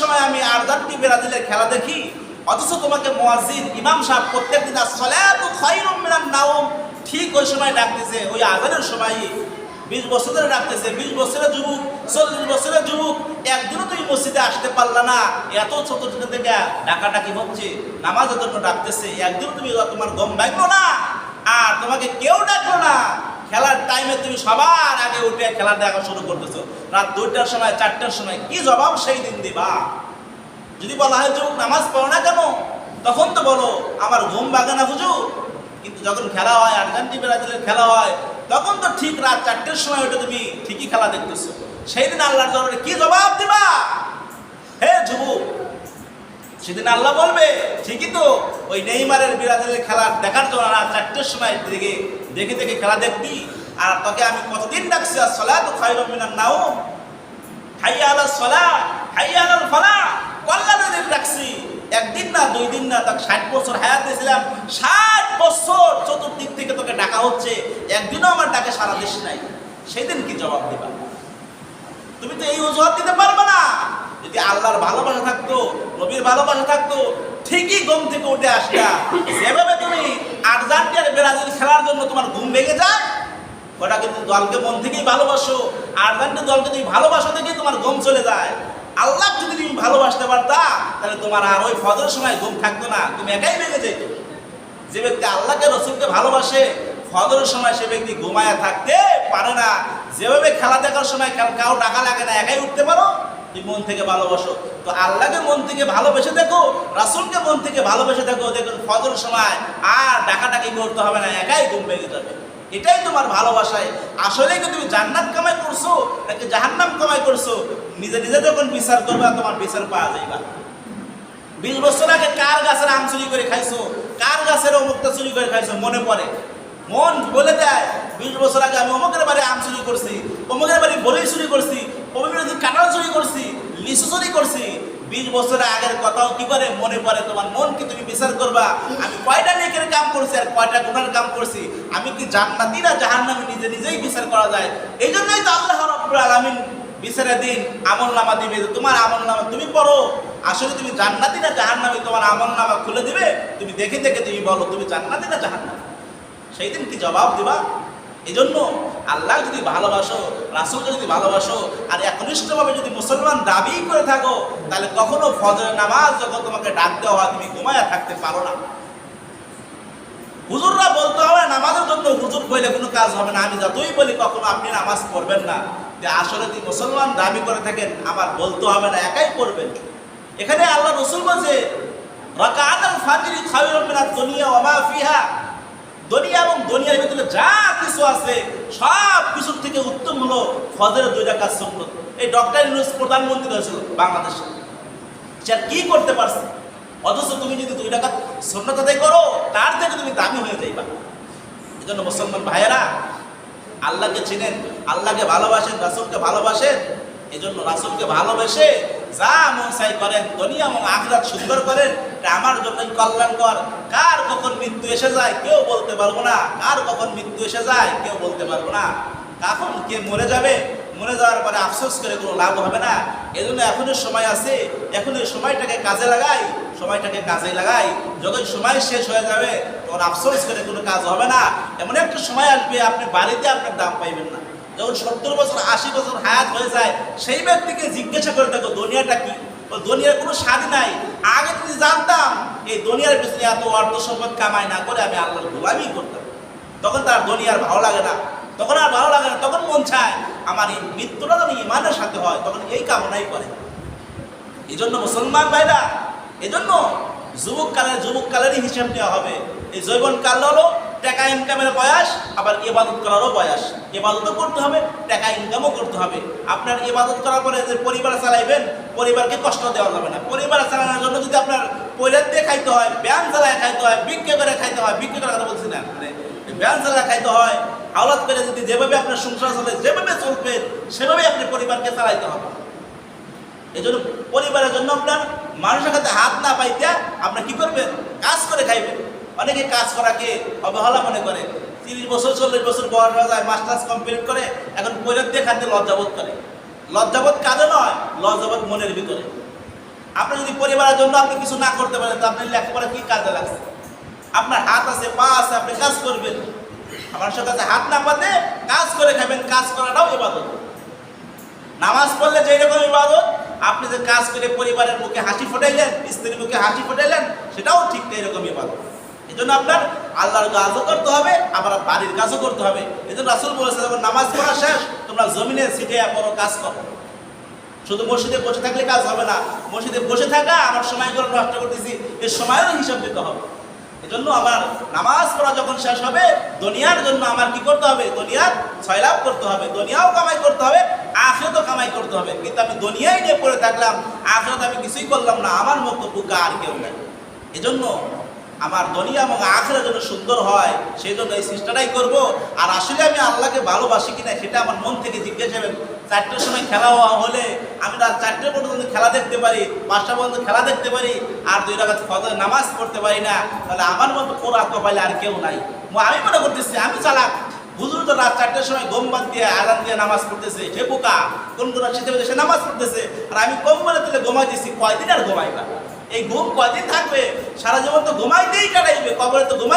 সময় আমি আরজান্টি ব্রাজিলের খেলা দেখি, অথচ তোমাকে মুয়াজ্জিন ইমাম সাহেব প্রত্যেকদিন আসসালাতু খায়রুম মিনান নাওম ঠিক ওই সময় ডাকতেছে, ওই আজানের সময় 20 বছর ধরে ডাকতেছে। 20 বছরের যুবক, 40 বছরের যুবক, একদিনও তুমি মসজিদে আসতে পারলা না, এত ছোট ছোট থেকে ডাকাডাকি হচ্ছে, নামাজের জন্য ডাকতেছে, একদিনও তুমি তোমার গম ভাঙলো না, আর তোমাকে কেউ ডাকলো না। খেলার টাইমে তুমি সবার আগে উঠে খেলা দেখা শুরু করতেছো, রাত 2টার সময় 4টার সময়। কি জবাব সেই দিন দিবা? যদি বলা হয় যুবক নামাজ পড়ো না কেন, তখন তো বলো আমার ঘুম ভাঙে না হুজুর। কিন্তু যখন খেলা হয়, আর্জেন্টিনা ব্রাজিলের খেলা হয়, তখন তো ঠিক রাত 4টের সময় ওটা তুমি ঠিকই খেলা দেখতেছো। সেই দিন আল্লাহর দরবারে কি জবাব দিবা? হে যুবক, সেদিন আল্লাহ বলবে ঠিকই তো ওই নেইমারের ব্রাজিলের খেলা দেখার জন্য রাত 4টের সময় দেখে দেখে খেলা দেখবি, আর তোকে আমি কতদিন ডাকছি আসসালাতু খায়রুম মিনান নাওম, হাইয়া আলাস সালাহ, হাইয়া আলাল ফালাহ, কল্যাণের ডাকছি। একদিন না, 2 দিন না, তাকে 60 বছর হায়াত দিয়েছিলাম, 60 বছর চতুর্দিক থেকে তোকে ডাকা হচ্ছে, একদিনও আমার ডাকে সারা দেশ নাই। সেদিন কি জবাব দিবা? তুমি তো এই অজুহাত দিতে পারবে না। যদি আল্লাহর ভালোবাসা থাকতো, নবীর ভালোবাসা থাকতো, ঠিকই ঘুম থেকে উঠে আসতা। যেভাবে তুমি আর্জেন্টিনার ব্রাজিল খেলার জন্য তোমার ঘুম ভেঙে যায়, ওটা কিন্তু দলকে মন থেকেই ভালোবাসো, আর্জেন্টিনা দলকে তুমি ভালোবাসো থেকেই তোমার ঘুম চলে যায়। আল্লাহ যদি তুমি ভালোবাসতে পারতা, তাহলে তোমার আর ওই ফজরের সময় ঘুম থাকতো না, তুমি একাই ভেঙে যেত। যে ব্যক্তি আল্লাহকে রসুলকে ভালোবাসে, ফজরের সময় সে ব্যক্তি ঘুমায়া থাকতে পারে না। যেভাবে খেলা দেখার সময় কাউ ডাকা লাগে না, একাই উঠতে পারো, তুমি মন থেকে ভালোবাসো। তো আল্লাহকে মন থেকে ভালোবেসে দেখো, রাসূলকে মন থেকে ভালোবেসে দেখো, দেখুন ফজরের সময় আর ডাকাডাকি করতে হবে না, একাই ঘুম ভেঙে যাবে। এটাই তোমার ভালোবাসায়। আসলে কি তুমি জান্নাত কামাই করছো নাকি জাহান্নাম কামাই করছো? নিজে নিজে যখন বিচার করবা, তোমার বিচার পাওয়া যাইবা। 20 বছর আগে কার গাছের আম চুরি করে খাইছো, কার গাছের অমুকটা চুরি করে খাইছো, মনে পড়ে? মন বলে দেয় 20 বছর আগে আমি অমুকের বাড়ি আম চুরি করছি, অমুকের বাড়ি বলেই চুরি করছি, অমুকের বাড়ি কাঁঠাল চুরি করছি, লিচু চুরি করছি। 20 বছর আগের কথাও কি করে মনে পড়ে? তোমার মনকে তুমি বিচার করবা, আমি কয়টা নেকের কাম করছি আর কয়টা গুনার কাম করছি, আমি কি জান্নাতি না জাহান্নামী, নিজে নিজেই বিচার করা যায়। এই জন্যই তো আল্লাহ রাব্বুল আলামিন বিচারের দিন আমলনামা দিবে, তোমার আমলনামা তুমি পড়ো, আসলে তুমি জান্নাতি না জাহান্নামী, তোমার আমলনামা খুলে দিবে, তুমি দেখে দেখে তুমি বলো তুমি জান্নাতি না জাহান্নামী। সেই দিন কি জবাব দিবা? এই জন্য আল্লাহ যদি ভালোবাসো, রাসূলকে যদি ভালোবাসো, আর একনিষ্ঠভাবে যদি মুসলমান দাবি করে থাকো, তাহলে কখনো ফজরের নামাজ যখন তোমাকে ডাক দেওয়া হয়, তুমি ঘুমায়া থাকতে পারো না। হুজুররা বলতে হবে নামাজের জন্য, হুজুর কইলে কোনো কাজ হবে না। আমি যতই বলি কখনো আপনি নামাজ পড়বেন না, যে আসলে যদি মুসলমান দাবি করে থাকেন, আমার বলতে হবে না, একাই পড়বেন। এখানে আল্লাহ রাসূল বলছে রাকাতুল ফাজরি খায়রুম মিনাদ দুনিয়া ওয়া মা ফিহা, দুনিয়া এবং দুনিয়ার ভিতরে যা কিছু আছে সব কিছুর থেকে উত্তম হলো ফজরের 2 রাকাত সুন্নাত। এই ডক্টর ইউনূস প্রধানমন্ত্রী হয়েছিল বাংলাদেশে, সে কি করতে পারছে? অথচ তুমি যদি 2 রাকাত সুন্নাত আদায় করো, তার থেকে তুমি দামি হয়ে যাইবা। এই জন্য মুসলমান ভাইয়েরা, আল্লাহকে চিনেন, আল্লাহকে ভালোবাসেন, রাসূলকে ভালোবাসেন। এই জন্য রাসূলকে ভালোবেসে যা মন চাই করেন, দুনিয়া এবং আখিরাত সুন্দর করেন, এটা আমার জন্যই কল্যাণকর। কার কখন মৃত্যু এসে যায় কেউ বলতে পারবো না, কার কখন মৃত্যু এসে যায় কেউ বলতে পারবো না। কখন কে মরে যাবে, মরে যাওয়ার পরে আফসোস করে কোনো লাভ হবে না। এই জন্য এখনই সময় আছে, এখন এই সময়টাকে কাজে লাগাই, সময়টাকে কাজে লাগাই। যখন সময় শেষ হয়ে যাবে তখন আফসোস করে কোনো কাজ হবে না। এমন একটা সময় আসবে আপনি বাড়িতে আপনার দাম পাইবেন না। যখন 70 বছর 80 বছর হায়াত হয়ে যায়, সেই ব্যক্তিকে জিজ্ঞাসা করে দেখো দুনিয়াটা কি, ও দুনিয়ার কোনো স্বাদ নাই। আগে যদি জানতাম এই দুনিয়ার পিছনে এত অর্থ সম্পদ কামাই না করে আমি আল্লাহর গোলামি করতাম, তখন তার দুনিয়ার ভালো লাগে না, তখন আর ভালো লাগে না, তখন মন চায় আমার এই মৃত্যুটা যেন ইমানের সাথে হয়, তখন এই কামনাই করে। এই জন্য মুসলমান ভাইরা, এই জন্য যুবককালেরই হিসাব নেওয়া হবে। এই যৌবনকাল হলো টাকা ইনকামের বয়স, আবার ইবাদত করারও বয়স। ইবাদতও করতে হবে, টাকা ইনকামও করতে হবে। আপনার ইবাদত করার পরে যে পরিবার চালাইবেন, পরিবারকে কষ্ট দেওয়া যাবে না। পরিবার চালানোর জন্য যদি আপনার পয়লার দিয়ে খাইতে হয়, ব্যায়াম চালায় খাইতে হয়, বিক্রি করে খাইতে হয়, বিক্রি করার কথা বলছি না, ব্যায়াম চালায় খাইতে হয়, আওলাদ করে যদি যেভাবে আপনার সংসার চলে, যেভাবে চলবেন সেভাবে আপনি পরিবারকে চালাইতে হবে। এই জন্য পরিবারের জন্য আপনার মানুষের কাছে হাত না পাইতে আপনার কি করবেন? কাজ করে খাইবেন। অনেকে কাজ করাকে অবহেলা মনে করে। 30 বছর 40 বছর বয়স হয়ে যায়, মাস্টার্স কমপ্লিট করে এখন পয়লার দিয়ে খাইতে লজ্জাবোধ করে। লজ্জাবোধ কাজে নয়, লজ্জাবোধ মনের ভিতরে। আপনি যদি পরিবারের জন্য আপনি কিছু না করতে পারেন তো আপনার লেখাপড়া কি কাজে লাগছে? আপনার হাত আছে, পা আছে, আপনি কাজ করবেন। মানুষের কাছে হাত না পাতে কাজ করে খাবেন, কাজ করাটাও ইবাদত। নামাজ পড়লে যে রকম ইবাদত, আপনি যে কাজ করে পরিবারের মুখে হাসি ফোটাইলেন, স্ত্রীর মুখে হাসি ফোটাইলেন, সেটাও ঠিক এরকম ইবাদত। এই জন্য আপনার আল্লাহর কাজও করতে হবে, আবার বাড়ির কাজও করতে হবে। এই জন্য রাসূল বলেছে, যখন নামাজ পড়া শেষ তোমরা জমিনে ছিটে বড় কাজ করো। শুধু মসজিদে বসে থাকলে কাজ হবে না, মসজিদে বসে থাকা আমার সময়গুলো নষ্ট করতেছি, এর সময়েরও হিসাব দিতে হবে। এজন্য আমার নামাজ পড়া যখন শেষ হবে, দুনিয়ার জন্য আমার কি করতে হবে? দুনিয়ার ছয়লাভ করতে হবে, দুনিয়াও কামাই করতে হবে, আখিরাতও কামাই করতে হবে। কিন্তু আমি দুনিয়ায় নিয়ে পড়ে থাকলাম, আখিরাত আমি কিছুই করলাম না, আমার মতো বোকা আর কেউ নাই। এজন্য আমার দুনিয়া এবং আখিরাত যেন সুন্দর হয়, সেই জন্য এই চেষ্টাটাই করবো। আর আসলে আমি আল্লাহকে ভালোবাসি কিনা সেটা আমার মন থেকে জিজ্ঞেস করবেন। 4টের সময় খেলা হলে আমি রাত 4টে পর্যন্ত খেলা দেখতে পারি, 5টা পর্যন্ত খেলা দেখতে পারি, আর 2 রাকাত ফজর নামাজ পড়তে পারি না, তাহলে আমার মতো পোড়া কপালে আর কেউ নাই। আমি মনে করতেছি আমি চালাক। হুজুর তো রাত 4টের সময় ঘুম বাদ দিয়ে আজান দিয়ে নামাজ পড়তেছে, সে বোকা। কোন কোন শীতে সে নামাজ পড়তেছে, আর আমি কম্বলে তুলে ঘুমাই দিচ্ছি। কয়দিন আর ঘুমাইবা? এই ঘুম কয়দিন থাকবে? সারা জীবন তো ঘুমাইতেই কাটাইবে, কবরে তো ঘুমাই